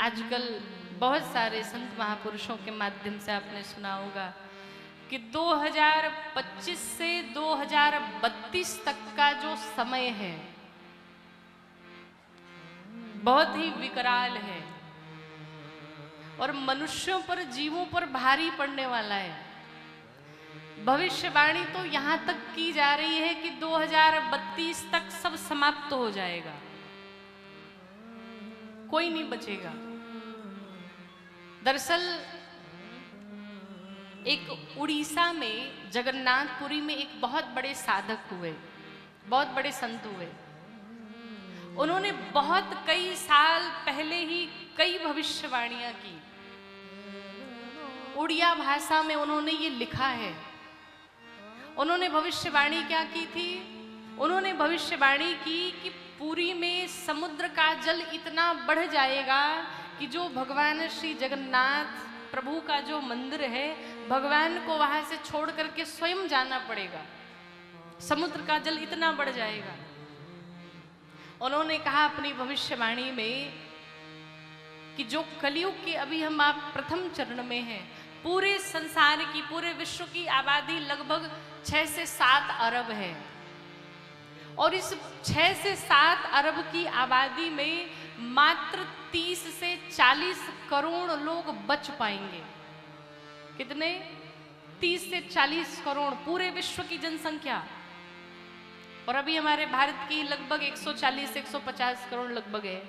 आजकल बहुत सारे संत महापुरुषों के माध्यम से आपने सुना होगा कि 2025 से 2032 तक का जो समय है बहुत ही विकराल है और मनुष्यों पर, जीवों पर भारी पड़ने वाला है। भविष्यवाणी तो यहां तक की जा रही है कि 2032 तक सब समाप्त हो जाएगा, कोई नहीं बचेगा। दरअसल एक उड़ीसा में जगन्नाथपुरी में एक बहुत बड़े साधक हुए, बहुत बड़े संत हुए। उन्होंने बहुत कई साल पहले ही कई भविष्यवाणियां की। उड़िया भाषा में उन्होंने ये लिखा है। उन्होंने भविष्यवाणी क्या की थी? उन्होंने भविष्यवाणी की कि पुरी में समुद्र का जल इतना बढ़ जाएगा कि जो भगवान श्री जगन्नाथ प्रभु का जो मंदिर है, भगवान को वहां से छोड़ करके स्वयं जाना पड़ेगा। समुद्र का जल इतना बढ़ जाएगा। उन्होंने कहा अपनी भविष्यवाणी में कि जो कलयुग के अभी हम आप प्रथम चरण में हैं, पूरे संसार की, पूरे विश्व की आबादी लगभग 6 से 7 अरब है और इस 6 से 7 अरब की आबादी में मात्र 30 से 40 करोड़ लोग बच पाएंगे। कितने? 30 से 40 करोड़ पूरे विश्व की जनसंख्या। और अभी हमारे भारत की लगभग 140-150 करोड़ लगभग है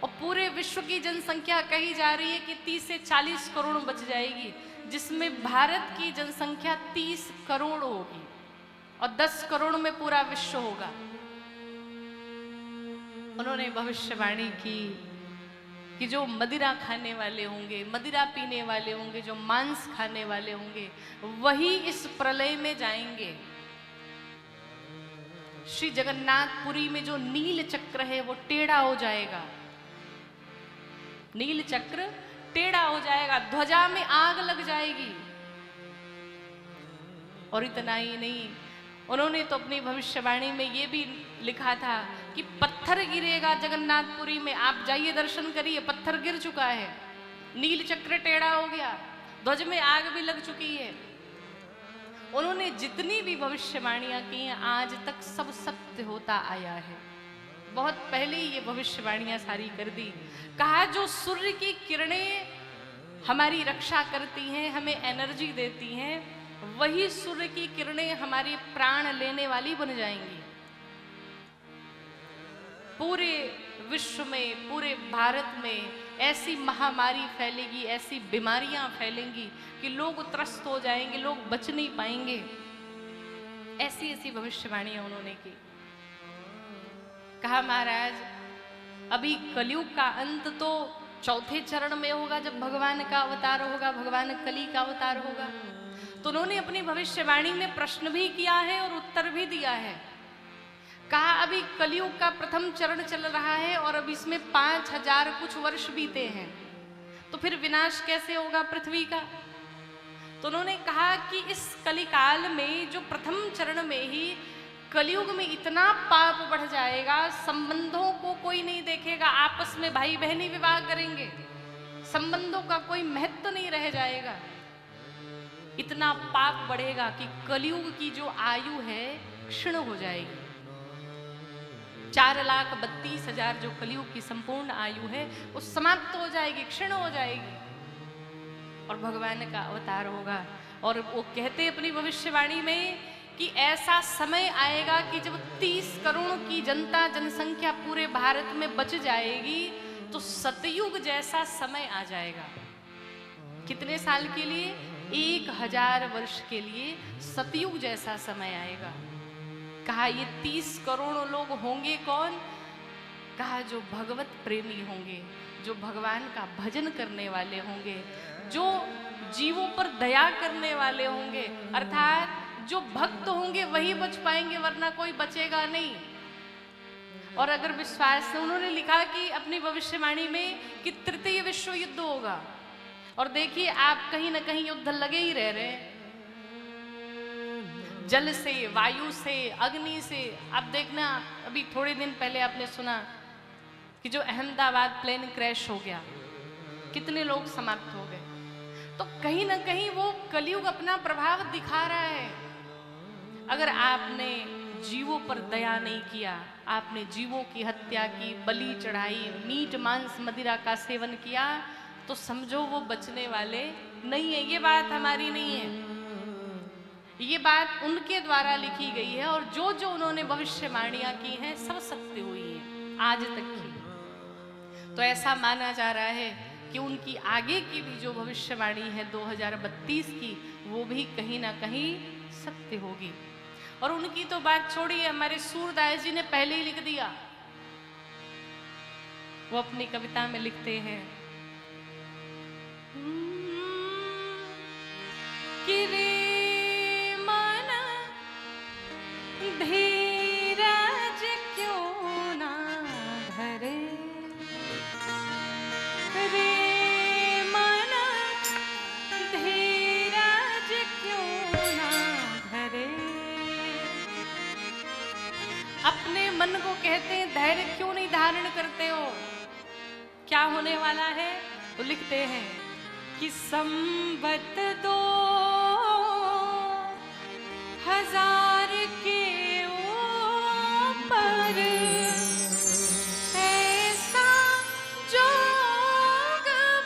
और पूरे विश्व की जनसंख्या कही जा रही है कि 30 से 40 करोड़ बच जाएगी, जिसमें भारत की जनसंख्या 30 करोड़ होगी और 10 करोड़ में पूरा विश्व होगा। उन्होंने भविष्यवाणी की कि जो मदिरा खाने वाले होंगे, मदिरा पीने वाले होंगे, जो मांस खाने वाले होंगे, वही इस प्रलय में जाएंगे। श्री जगन्नाथपुरी में जो नील चक्र है वो टेढ़ा हो जाएगा, नील चक्र टेढ़ा हो जाएगा, ध्वजा में आग लग जाएगी। और इतना ही नहीं, उन्होंने तो अपनी भविष्यवाणी में ये भी लिखा था कि पत्थर गिरेगा जगन्नाथपुरी में। आप जाइए, दर्शन करिए, पत्थर गिर चुका है, नील चक्र टेढ़ा हो गया, ध्वज में आग भी लग चुकी है। उन्होंने जितनी भी भविष्यवाणियां की हैं आज तक सब सत्य होता आया है। बहुत पहले ही ये भविष्यवाणियां सारी कर दी। कहा जो सूर्य की किरणें हमारी रक्षा करती हैं, हमें एनर्जी देती हैं, वही सूर्य की किरणें हमारे प्राण लेने वाली बन जाएंगी। पूरे विश्व में, पूरे भारत में ऐसी महामारी फैलेगी, ऐसी बीमारियां फैलेंगी कि लोग त्रस्त हो जाएंगे, लोग बच नहीं पाएंगे। ऐसी ऐसी भविष्यवाणियां उन्होंने की। कहा महाराज अभी कलयुग का अंत तो चौथे चरण में होगा, जब भगवान का अवतार होगा, भगवान कली का अवतार होगा। तो उन्होंने अपनी भविष्यवाणी में प्रश्न भी किया है और उत्तर भी दिया है। कहा अभी कलयुग का प्रथम चरण चल रहा है और अब इसमें 5000 कुछ वर्ष बीते हैं, तो फिर विनाश कैसे होगा पृथ्वी का? तो उन्होंने कहा कि इस कलिकाल में जो प्रथम चरण में ही कलयुग में इतना पाप बढ़ जाएगा, संबंधों को कोई नहीं देखेगा, आपस में भाई बहनी विवाह करेंगे, संबंधों का कोई महत्व नहीं रह जाएगा। इतना पाप बढ़ेगा कि कलयुग की जो आयु है क्षीण हो जाएगी। 4,32,000 जो कलयुग की संपूर्ण आयु है वो समाप्त हो जाएगी, क्षीण हो जाएगी और भगवान का अवतार होगा। और वो कहते अपनी भविष्यवाणी में कि ऐसा समय आएगा कि जब 30 करोड़ की जनता, जनसंख्या पूरे भारत में बच जाएगी तो सतयुग जैसा समय आ जाएगा। कितने साल के लिए? 1000 वर्ष के लिए सतयुग जैसा समय आएगा। कहा ये 30 करोड़ लोग होंगे कौन? कहा जो भगवत प्रेमी होंगे, जो भगवान का भजन करने वाले होंगे, जो जीवों पर दया करने वाले होंगे, अर्थात जो भक्त होंगे वही बच पाएंगे, वरना कोई बचेगा नहीं। और अगर विश्वास से उन्होंने लिखा कि अपनी भविष्यवाणी में कि तृतीय विश्व युद्ध होगा। और देखिए आप कहीं ना कहीं युद्ध लगे ही रह रहे हैं, जल से, वायु से, अग्नि से। अब देखना, अभी थोड़े दिन पहले आपने सुना कि जो अहमदाबाद प्लेन क्रैश हो गया, कितने लोग समाप्त हो गए। तो कहीं ना कहीं वो कलयुग अपना प्रभाव दिखा रहा है। अगर आपने जीवों पर दया नहीं किया, आपने जीवों की हत्या की, बलि चढ़ाई, मीट मांस मदिरा का सेवन किया, तो समझो वो बचने वाले नहीं है। ये बात हमारी नहीं है, ये बात उनके द्वारा लिखी गई है। और जो जो उन्होंने भविष्यवाणियां की हैं सब सत्य हुई है आज तक की। तो ऐसा माना जा रहा है कि उनकी आगे की भी जो भविष्यवाणी है 2032 की, वो भी कहीं ना कहीं सत्य होगी। और उनकी तो बात छोड़िए, हमारे सूरदास जी ने पहले ही लिख दिया। वो अपनी कविता में लिखते हैं कि रे मन धीरज क्यों ना धरे, रे मन धीरज क्यों ना धरे। अपने मन को कहते हैं धैर्य क्यों नहीं धारण करते हो, क्या होने वाला है। तो लिखते हैं कि संबत 2000 के ऊपर ऐसा जोग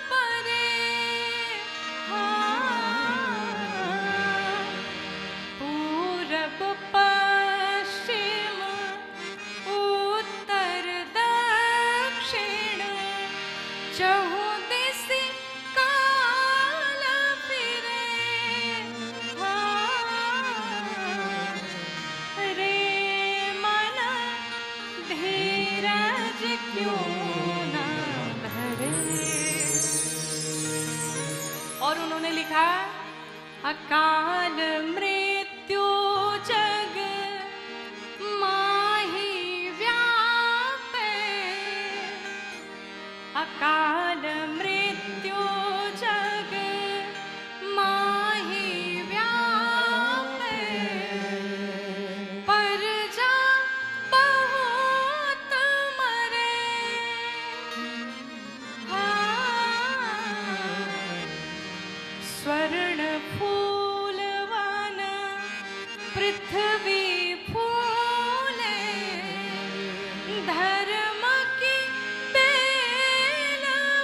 परे, पूरब पश्चिम उत्तर दक्षिण चहुदिश काल फिरे, रे मन धीरज क्यों ना धरे। और उन्होंने लिखा अकाल मृत्यु जग माही व्यापे, अकाल मृत्यु जग माही व्यापे, पर जा बहुत मरे, स्वर्ण फूलवन पृथ्वी फूले, धर्म की बेल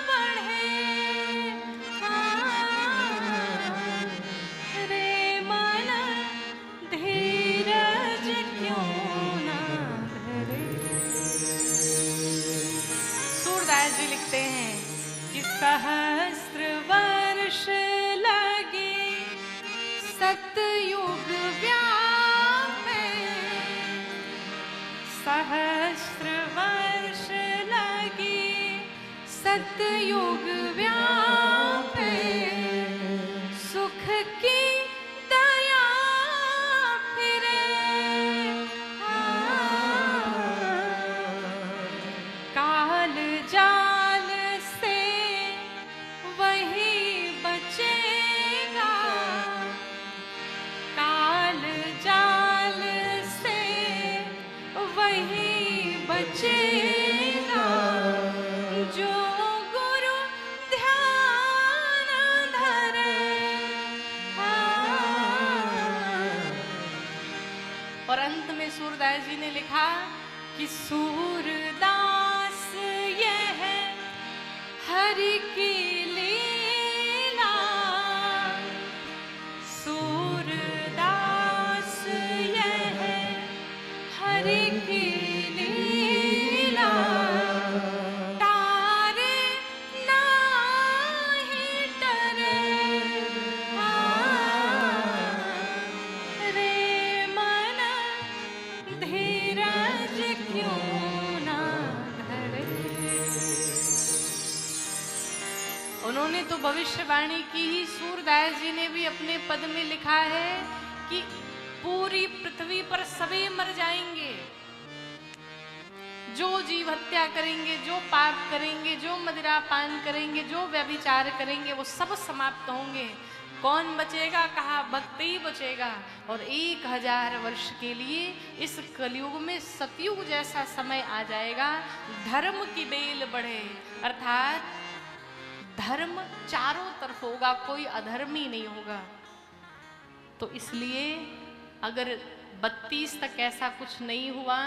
बढ़े, रे मन धीरज क्यों ना धरे। सूरदास जी लिखते हैं कि सहस्त्र वर्ष लगे सतयुग व्यापे, सहस्त्र वर्ष लगे सतयुग व्यापे, सुख की दया फिरे, काल जाल से वही बचेगा, काल जाल से वही बचेगा, जो गुरु ध्यान धरे। और अंत में सूरदास जी ने लिखा कि सूरदास यह हरि की लीला, सूरदास यह हरि की लीला, तारे नाही टरे, रे मन धीरज क्यों ना धरे। उन्होंने तो भविष्यवाणी की ही, सूरदास जी ने भी अपने पद में लिखा है कि पूरी पृथ्वी पर सभी मर जाएंगे, जो जीव हत्या करेंगे, जो पाप करेंगे, जो मदिरा पान करेंगे, जो व्यभिचार करेंगे, वो सब समाप्त होंगे। कौन बचेगा? कहा भक्ति ही बचेगा। और 1000 वर्ष के लिए इस कलयुग में सतयुग जैसा समय आ जाएगा, धर्म की बेल बढ़े, अर्थात धर्म चारों तरफ होगा, कोई अधर्मी नहीं होगा। तो इसलिए अगर 32 तक ऐसा कुछ नहीं हुआ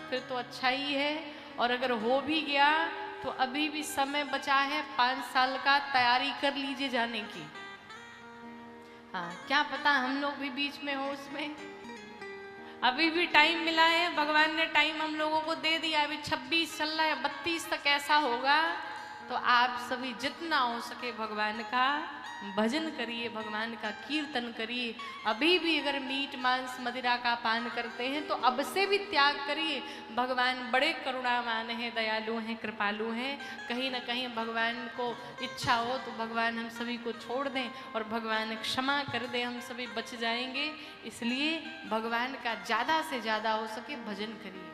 फिर तो अच्छा ही है, और अगर हो भी गया तो अभी भी समय बचा है 5 साल का, तैयारी कर लीजिए जाने की। हाँ, क्या पता हम लोग भी बीच में हो उसमें, अभी भी टाइम मिला है, भगवान ने टाइम हम लोगों को दे दिया। अभी 26 चल रहा है, 32 तक ऐसा होगा। तो आप सभी जितना हो सके भगवान का भजन करिए, भगवान का कीर्तन करिए। अभी भी अगर मीट मांस मदिरा का पान करते हैं तो अब से भी त्याग करिए। भगवान बड़े करुणावान हैं, दयालु हैं, कृपालु हैं। कहीं ना कहीं भगवान को इच्छा हो तो भगवान हम सभी को छोड़ दें और भगवान क्षमा कर दें, हम सभी बच जाएंगे। इसलिए भगवान का ज़्यादा से ज़्यादा हो सके भजन करिए।